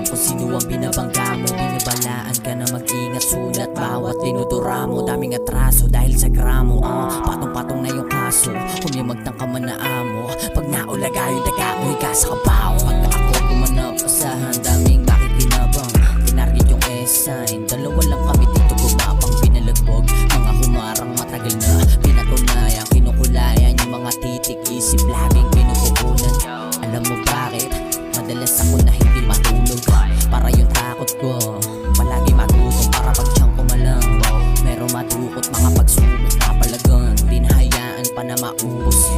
naman kung sino ang binabangga mo. Binabalaan ka na mag-ingat, sulat bawat dinudura mo. Daming atraso dahil sa gramo, patong-patong na yung kaso. Humimagtang ka man na amo, pag naulaga yung daga mo, higa sa kabaw. Pag ako gumanap, asahan daming nakikinabang. Tinarget yung S-sign, dalawa lang kami dito gumapang pinalagbog. Mga humarang matagal na pinatunayan, kinukulayan yung mga titik isip laging pinupupunan. Alam mo bakit? Madalas ako na hindi matulog, para yung takot ko palagi magutom, para pag tiyang kumalang meron madukot, mga pagsubok na palagan, di nahayaan pa na maubos.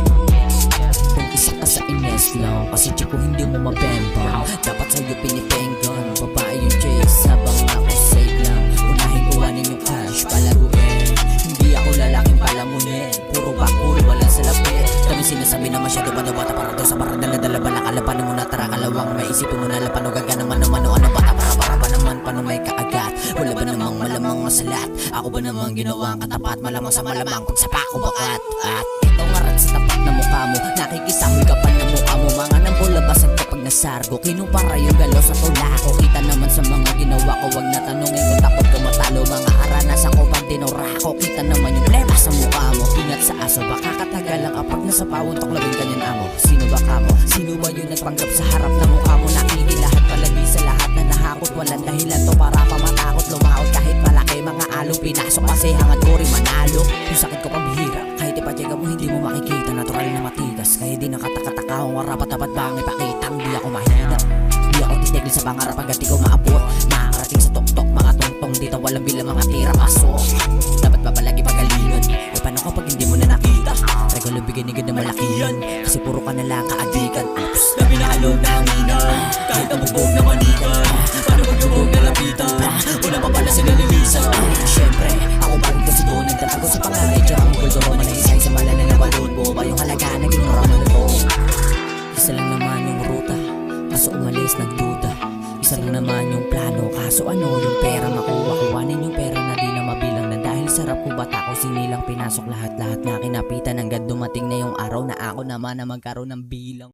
Kung isa ka sa ines lang, kasi chiko hindi mo mabembang, dapat sa'yo pinipenggan. Babae yung chase, habang ako safe lang. Unahin kuhanin yung cash, palaguin. Hindi ako lalaking palamunin, puro bakul, walang salapit. Kami sinasabi na masyado pa daw bata, para daw sa parang dala-dala ba nakalapanan mo na tara kalawang. May isipin mo na lang paano gaga naman o ano bata, para pa naman paano may kaagat. Wala ba namang malamang masalat, ako ba namang ginawang katapat, malamang sa malamang pagsapa ko bakat. At ito ngarat sa tapat na mukha mo, nakikisahol ka pa na mukha mo. Mga nambola basag kapag nasargo, kinumpara yung galaw sa tula ko. Kita naman sa mga ginawa ko, wag na tanongin kung takot ko matalo. Mga aranas ako pag dinura ko, kita naman yung plema sa mukha mo. Ingat sa aso, baka katagalan kapag nasa pawon tuklawin kanyan amo. Sino ba ka mo? Sino ba yung nagpanggap sa harap na mukha mo? Nakikilahat palagi sa lahat na nahakot, walang dahilan to para pa matakot. Lumaot kahit malaki mga along pinasok, kasi hangad ko rin manalo. Yung sakit ko pambihira, kahit ipadyega mo hindi mo makikita. Natural na matigas, kaya di nakatakataka akong warapat dapat bang ipakitang di ako mahina. Di ako titigil sa pangarap hanggat di ko maabot. Makakarating sa tuktok, mga tungtong dito walang bilang mga tira pasok. Dapat ba palagi pagalingan? E paano kapag hindi mo na nakita? Regular bigyan agad na malaki yan, kasi puro ka na lang kaadikan. Oops, Sabi na alog na hangina, kahit ang bubog na manita. Paano magbubog na lapitan, wala pa pala sila lilisan. Siyempre, ako bakit kasi doon nagtatago sa pangalan. Diyan ang bulto mo malaysay sa malala na balon mo ba yung halaga na ginura mo na to. Isa lang naman yung ruta, kaso umalis nagduda. Isa lang naman yung plano, kaso ano yung pera makuha. Kuhanin yung pera na di na mabilang, na dahil sarap ko bata ko sinilang pinasok lahat-lahat na kinapitan. Hanggang dumating na yung araw na ako naman na magkaroon ng bilang.